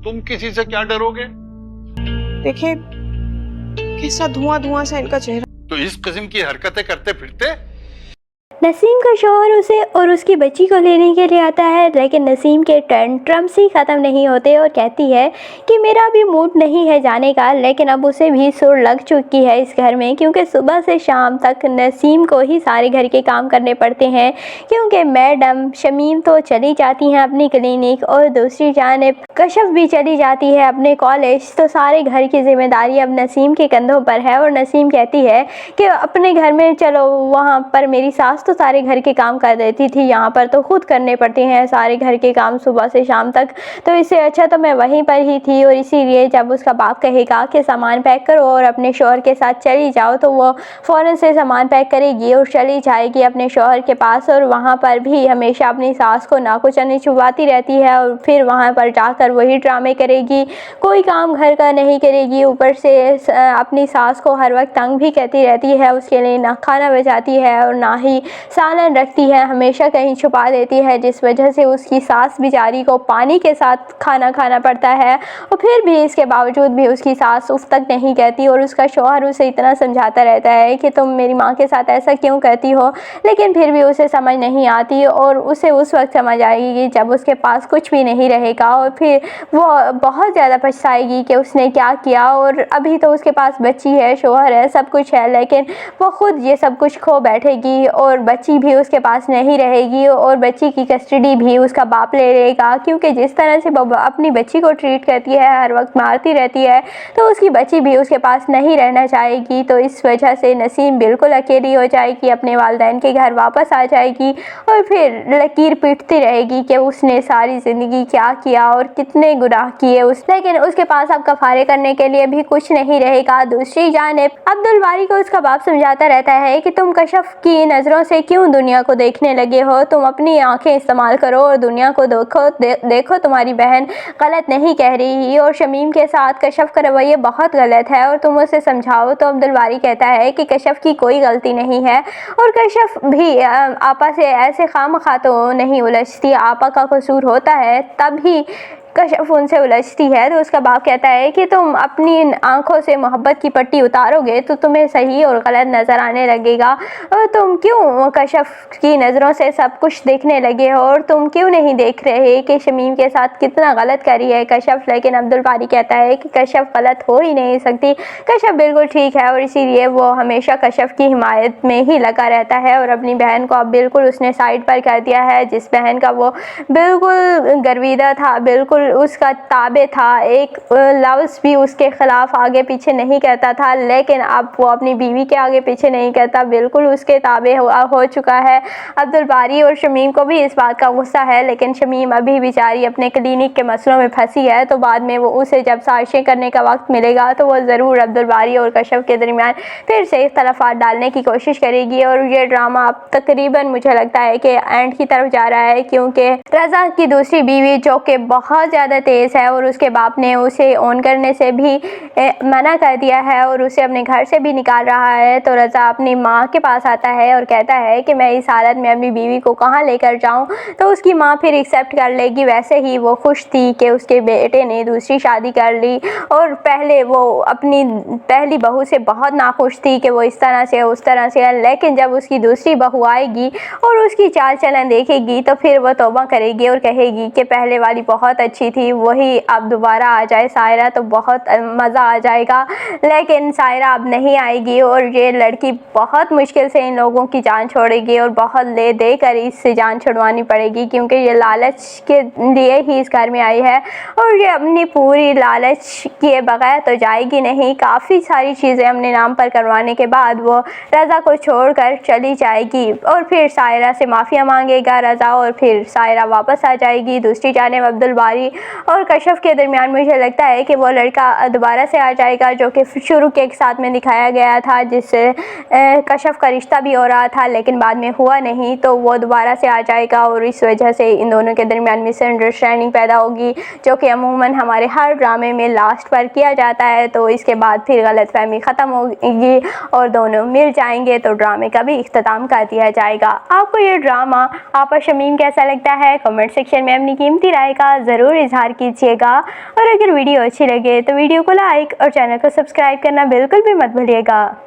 तुम किसी से क्या डरोगे? देखे कैसा धुआं धुआं सा इनका चेहरा। तो इस किस्म की हरकतें करते फिरते। नसीम का शौहर उसे और उसकी बच्ची को लेने के लिए आता है, लेकिन नसीम के टेंट्रम्स ही ख़त्म नहीं होते और कहती है कि मेरा भी मूड नहीं है जाने का। लेकिन अब उसे भी सुर लग चुकी है इस घर में, क्योंकि सुबह से शाम तक नसीम को ही सारे घर के काम करने पड़ते हैं, क्योंकि मैडम शमीम तो चली जाती हैं अपनी क्लिनिक और दूसरी जानिब कशफ भी चली जाती है अपने कॉलेज। तो सारे घर की जिम्मेदारी अब नसीम के कंधों पर है और नसीम कहती है कि अपने घर में चलो, वहाँ पर मेरी सास तो सारे घर के काम कर देती थी, यहाँ पर तो खुद करने पड़ते हैं सारे घर के काम सुबह से शाम तक, तो इससे अच्छा तो मैं वहीं पर ही थी। और इसीलिए जब उसका बाप कहेगा कि सामान पैक करो और अपने शौहर के साथ चली जाओ, तो वो फ़ौरन से सामान पैक करेगी और चली जाएगी अपने शौहर के पास। और वहाँ पर भी हमेशा अपनी सास को नाकुचनी छुपाती रहती है और फिर वहाँ पर जाकर वही ड्रामे करेगी, कोई काम घर का नहीं करेगी, ऊपर से अपनी सास को हर वक्त तंग भी कहती रहती है, उसके लिए ना खाना बचाती है और ना ही सालन रखती है, हमेशा कहीं छुपा देती है, जिस वजह से उसकी सास बेचारी को पानी के साथ खाना खाना पड़ता है। और फिर भी इसके बावजूद भी उसकी सास उफ तक नहीं कहती और उसका शौहर उसे इतना समझाता रहता है कि तुम मेरी माँ के साथ ऐसा क्यों करती हो, लेकिन फिर भी उसे समझ नहीं आती और उसे उस वक्त समझ आएगी जब उसके पास कुछ भी नहीं रहेगा और फिर वो बहुत ज़्यादा पछताएगी कि उसने क्या किया। और अभी तो उसके पास बच्ची है, शौहर है, सब कुछ है, लेकिन वो खुद ये सब कुछ खो बैठेगी और बच्ची भी उसके पास नहीं रहेगी और बच्ची की कस्टडी भी उसका बाप ले लेगा, क्योंकि जिस तरह से अपनी बच्ची को ट्रीट करती है, हर वक्त मारती रहती है, तो उसकी बच्ची भी उसके पास नहीं रहना चाहेगी। तो इस वजह से नसीम बिल्कुल अकेली हो जाएगी, अपने वालिदैन के घर वापस आ जाएगी और फिर लकीर पीटती रहेगी कि उसने सारी ज़िंदगी क्या किया और कितने गुनाह किए लेकिन उसके पास अब कफारे करने के लिए भी कुछ नहीं रहेगा। दूसरी जानिब अब्दुल बारी को उसका बाप समझाता रहता है कि तुम कशफ की नज़रों से क्यों दुनिया को देखने लगे हो, तुम अपनी आंखें इस्तेमाल करो और दुनिया को देखो तुम्हारी बहन गलत नहीं कह रही और शमीम के साथ कशफ का रवैया बहुत गलत है और तुम उसे समझाओ। तो अब्दुल बारी कहता है कि कशफ की कोई गलती नहीं है और कशफ भी आपा से ऐसे खामखा तो नहीं उलझती, आपा का कसूर होता है तभी कशफ उनसे उलझती है। तो उसका बाप कहता है कि तुम अपनी आंखों से मोहब्बत की पट्टी उतारोगे तो तुम्हें सही और गलत नज़र आने लगेगा और तुम क्यों कशफ की नज़रों से सब कुछ देखने लगे हो और तुम क्यों नहीं देख रहे कि शमीम के साथ कितना गलत करी है कशफ। लेकिन अब्दुल बारी कहता है कि कशफ गलत हो ही नहीं सकती, कशफ बिल्कुल ठीक है और इसीलिए वो हमेशा कशफ की हिमायत में ही लगा रहता है और अपनी बहन को अब बिल्कुल उसने साइड पर कर दिया है, जिस बहन का वो बिल्कुल गर्विदा था, बिल्कुल उसका ताबे था, एक लफ्ज़ भी उसके खिलाफ आगे पीछे नहीं कहता था, लेकिन अब वो अपनी बीवी के आगे पीछे नहीं कहता, बिल्कुल उसके ताबे हो चुका है। अब्दुल बारी और शमीम को भी इस बात का गुस्सा है, लेकिन शमीम अभी बेचारी अपने क्लिनिक के मसलों में फंसी है, तो बाद में वो उसे जब साजिशें करने का वक्त मिलेगा तो वो ज़रूर अब्दुल बारी और कशफ के दरमियान फिर से इख्तलाफात डालने की कोशिश करेगी। और ये ड्रामा अब तकरीबन मुझे लगता है कि एंड की तरफ जा रहा है, क्योंकि रज़ा की दूसरी बीवी जो कि बहुत ज़्यादा तेज़ है और उसके बाप ने उसे ऑन करने से भी मना कर दिया है और उसे अपने घर से भी निकाल रहा है। तो रज़ा अपनी माँ के पास आता है और कहता है कि मैं इस हालत में अपनी बीवी को कहाँ लेकर जाऊँ, तो उसकी माँ फिर एक्सेप्ट कर लेगी। वैसे ही वो खुश थी कि उसके बेटे ने दूसरी शादी कर ली और पहले वो अपनी पहली बहू से बहुत नाखुश थी कि वो इस तरह से उस तरह से, लेकिन जब उसकी दूसरी बहू आएगी और उसकी चाल चलन देखेगी तो फिर वो तौबा करेगी और कहेगी कि पहले वाली बहुत अच्छी थी, वही अब दोबारा आ जाए सायरा तो बहुत मज़ा आ जाएगा। लेकिन सायरा अब नहीं आएगी और ये लड़की बहुत मुश्किल से इन लोगों की जान छोड़ेगी और बहुत ले दे कर इससे जान छुड़वानी पड़ेगी, क्योंकि ये लालच के लिए ही इस घर में आई है और ये अपनी पूरी लालच किए बगैर तो जाएगी नहीं। काफ़ी सारी चीज़ें अपने नाम पर करवाने के बाद वो रज़ा को छोड़कर चली जाएगी और फिर सायरा से माफ़िया मांगेगा रज़ा और फिर सायरा वापस आ जाएगी। दूसरी जानिब अब्दुल बारी और कशफ के दरमियान मुझे लगता है कि वो लड़का दोबारा से आ जाएगा जो कि शुरू के एक साथ में दिखाया गया था, जिससे कशफ का रिश्ता भी हो रहा था लेकिन बाद में हुआ नहीं, तो वो दोबारा से आ जाएगा और इस वजह से इन दोनों के दरमियान मिसअंडरस्टैंडिंग पैदा होगी, जो कि अमूमन हमारे हर ड्रामे में लास्ट पर किया जाता है। तो इसके बाद फिर गलतफहमी ख़त्म होगी और दोनों मिल जाएंगे तो ड्रामे का भी इख्तिताम कर दिया जाएगा। आपको ये ड्रामा आपा शमीम कैसा लगता है? कमेंट सेक्शन में अपनी कीमती राय का ज़रूर इजहार कीजिएगा। और अगर वीडियो अच्छी लगे तो वीडियो को लाइक और चैनल को सब्सक्राइब करना बिल्कुल भी मत भूलिएगा।